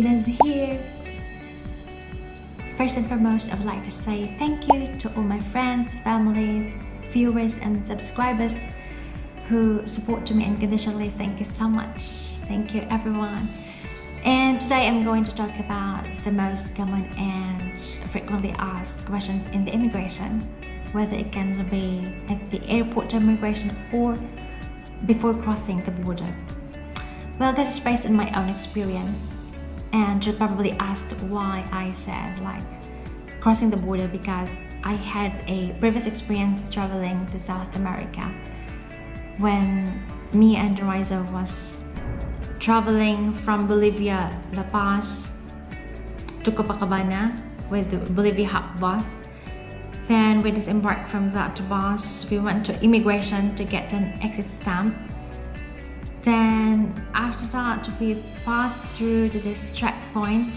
Filipinas here. First and foremost, I would like to say thank you to all my friends, families, viewers and subscribers who support me unconditionally. Thank you so much. Thank you everyone. And today I'm going to talk about the most common and frequently asked questions in the immigration, whether it can be at the airport immigration or before crossing the border. Well, this is based on my own experience, and you'll probably ask why I said like crossing the border, because I had a previous experience traveling to South America when me and Riza was traveling from Bolivia, La Paz to Copacabana with the Bolivia hub bus. Then we disembarked from that bus. We went to immigration to get an exit stamp. Then after that, we passed through this checkpoint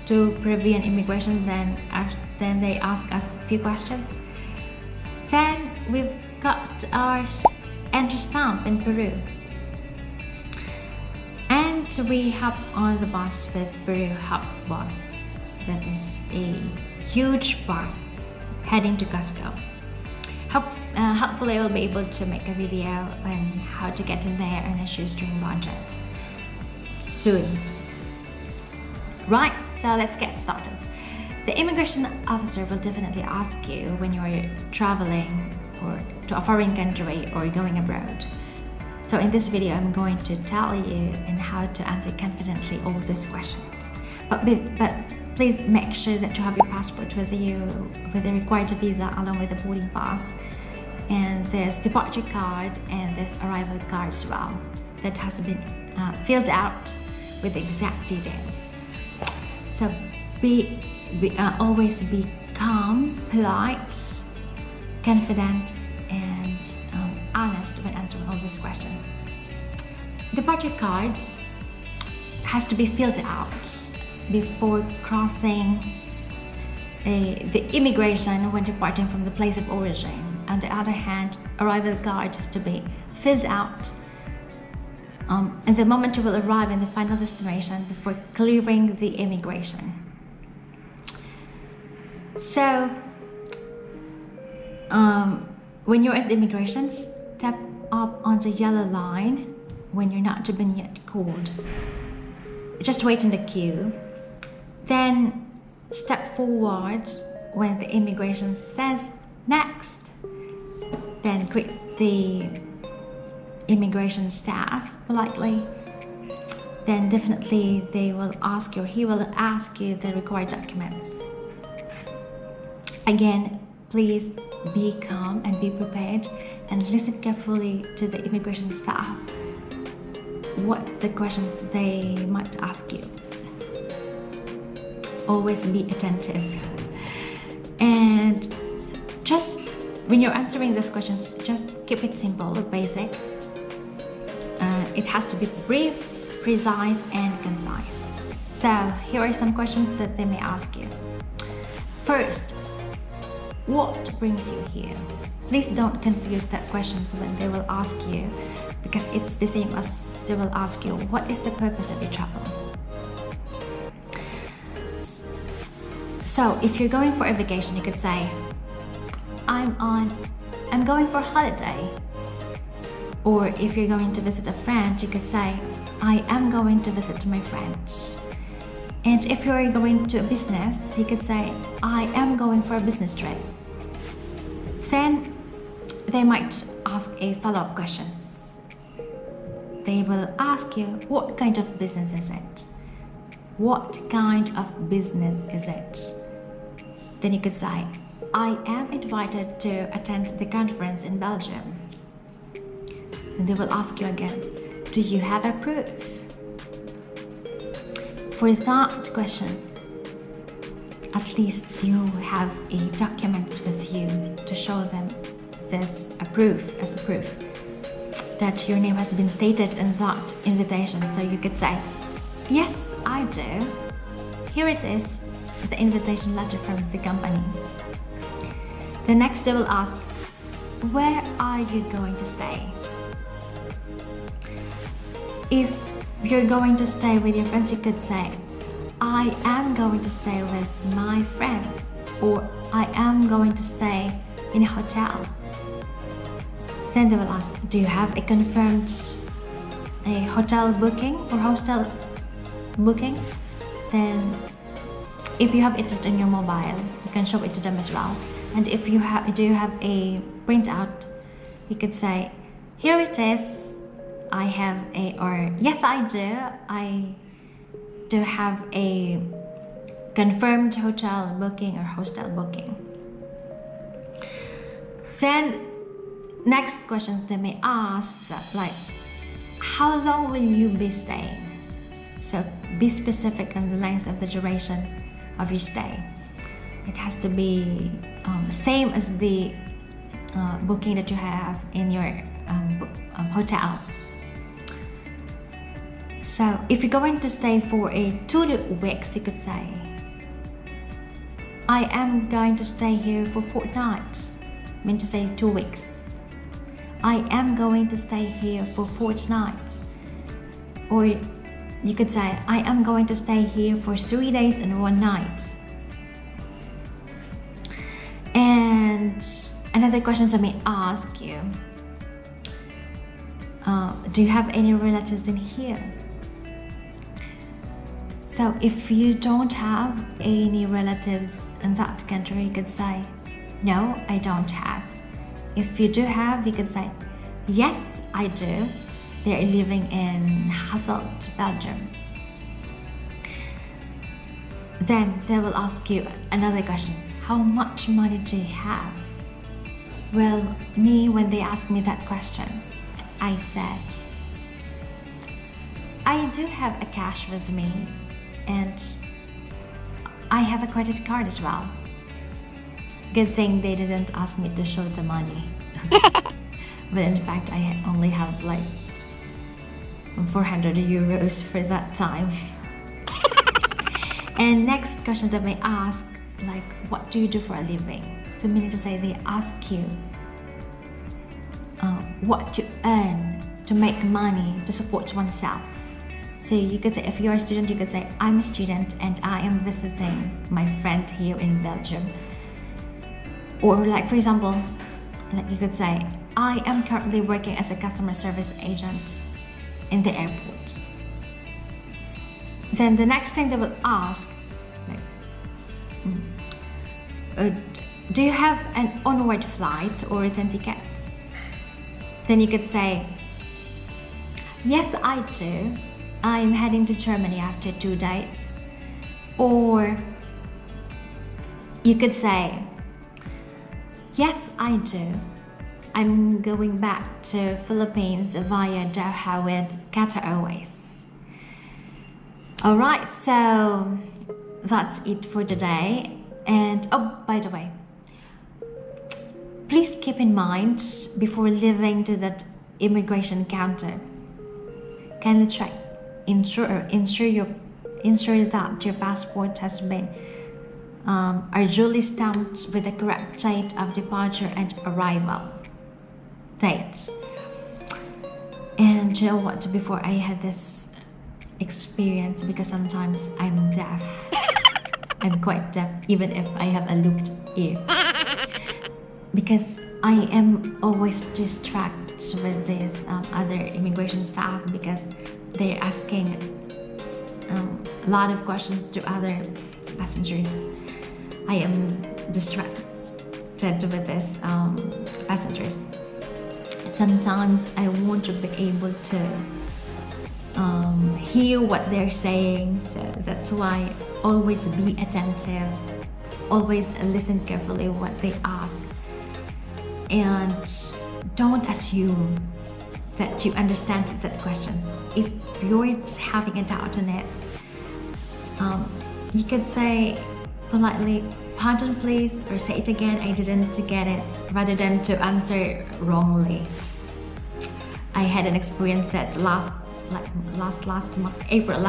to Peruvian immigration. Then they asked us a few questions. Then we've got our entry stamp in Peru. And we hopped on the bus with Peru hub bus. That is a huge bus heading to Cusco. Hopefully I will be able to make a video on how to get in there on a shoestring budget soon. Right, so let's get started. The immigration officer will definitely ask you when you're traveling or to a foreign country or going abroad. So in this video, I'm going to tell you on how to answer confidently all those questions. But please make sure that you have your passport with you, with the required visa along with the boarding pass. And there's departure card and there's arrival card as well that has been filled out with the exact details. So always be calm, polite, confident, and honest when answering all these questions. Departure card has to be filled out before crossing the immigration when departing from the place of origin. On the other hand, arrival card has to be filled out at the moment you will arrive in the final destination before clearing the immigration. So when you're at the immigration, step up on the yellow line when you're not been yet called. Just wait in the queue. Then step forward when the immigration says next. Then greet the immigration staff politely. Then definitely he will ask you the required documents. Again, please be calm and be prepared and listen carefully to the immigration staff, what the questions they might ask you. Always be attentive. And just when you're answering these questions, just keep it simple, basic. It has to be brief, precise, and concise. So here are some questions that they may ask you. First, what brings you here? Please don't confuse that questions when they will ask you, because it's the same as they will ask you, what is the purpose of your travel? So if you're going for a vacation, you could say, I'm going for a holiday. Or if you're going to visit a friend, you could say, I am going to visit my friends. And if you're going to a business, you could say, I am going for a business trip. Then they might ask a follow-up question. They will ask you, what kind of business is it? What kind of business is it? Then you could say, I am invited to attend the conference in Belgium. And they will ask you again, do you have a proof? For that question, at least you have a document with you to show them this as a proof that your name has been stated in that invitation. So you could say, yes, I do. Here it is, the invitation letter from the company. The next they will ask, where are you going to stay? If you're going to stay with your friends, you could say, I am going to stay with my friend, or I am going to stay in a hotel. Then they will ask, do you have a confirmed hotel booking or hostel booking? Then if you have it on your mobile, you can show it to them as well. And if you do you have a printout, you could say, here it is, I have a, or yes I do have a confirmed hotel booking or hostel booking. Then next questions they may ask that, like, how long will you be staying? So be specific on the length of the duration of your stay. It has to be same as the booking that you have in your hotel. So if you're going to stay for 2 weeks, you could say, I am going to stay here for 4 nights. I mean to say 2 weeks. I am going to stay here for 4 nights. Or you could say, I am going to stay here for 3 days and 1 night. And another question I may ask you, do you have any relatives in here? So if you don't have any relatives in that country, you could say, no, I don't have. If you do have, you could say, yes, I do. They're living in Hasselt, Belgium. Then they will ask you another question. How much money do you have? Well, me, when they asked me that question, I said, I do have a cash with me and I have a credit card as well. Good thing they didn't ask me to show the money. But in fact, I only have like 400 euros for that time. And next question that may ask, like, what do you do for a living? So meaning to say, they ask you what to earn to make money to support oneself. So you could say, if you're a student, you could say, I'm a student and I am visiting my friend here in Belgium. Or like, for example, like you could say, I am currently working as a customer service agent in the airport. Then the next thing they will ask, like, do you have an onward flight or return tickets? Then you could say, yes, I do. I'm heading to Germany after 2 days. Or you could say, yes, I do. I'm going back to Philippines via DOHA with QATAR Airways. Alright, so that's it for today. And oh, by the way, please keep in mind before leaving to that immigration counter, kindly check, ensure that your passport has been are duly stamped with the correct date of departure and arrival date. And you know what, before I had this experience, because sometimes I'm deaf. I'm quite deaf even if I have a looped ear, because I am always distracted with this other immigration staff, because they're asking a lot of questions to other passengers. I am distracted with this passengers. Sometimes I want to be able to hear what they're saying, so that's why always be attentive, always listen carefully what they ask, and don't assume that you understand the questions. If you're having a doubt on it, you could say politely, pardon please, or say it again, I didn't get it, rather than to answer wrongly. I had an experience that last April,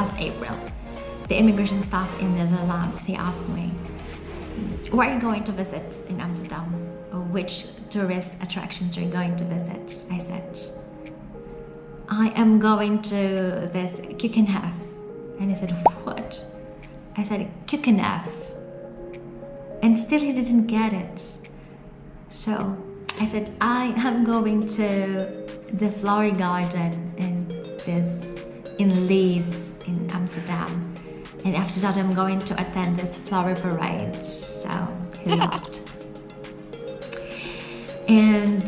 the immigration staff in the Netherlands, he asked me, where are you going to visit in Amsterdam? Or which tourist attractions are you going to visit? I said, I am going to this Keukenhof. And he said, what? I said quick enough, and still he didn't get it. So I said, I am going to the flower garden in Lees in Amsterdam, and after that I'm going to attend this flower parade. So he laughed. And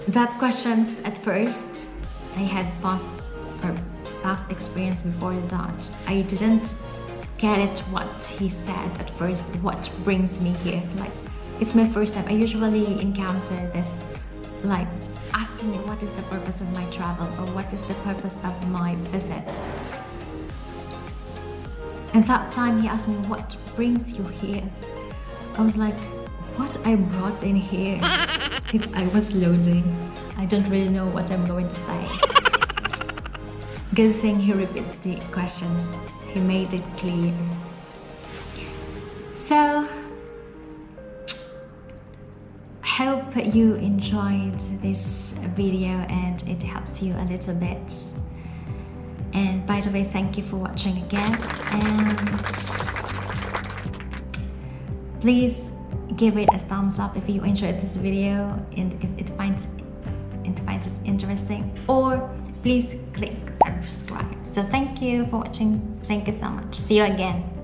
that questions at first, I had past experience before that. I didn't get it what he said at first, what brings me here. Like, it's my first time. I usually encounter this, like, asking me what is the purpose of my travel or what is the purpose of my visit. And that time he asked me, what brings you here? I was like, what I brought in here? I was loading. I don't really know what I'm going to say. Good thing he repeated the question. He made it clear. So, hope you enjoyed this video and it helps you a little bit. And by the way, thank you for watching again. And please give it a thumbs up if you enjoyed this video and if it finds it interesting, or please click subscribe. So thank you for watching. Thank you so much. See you again.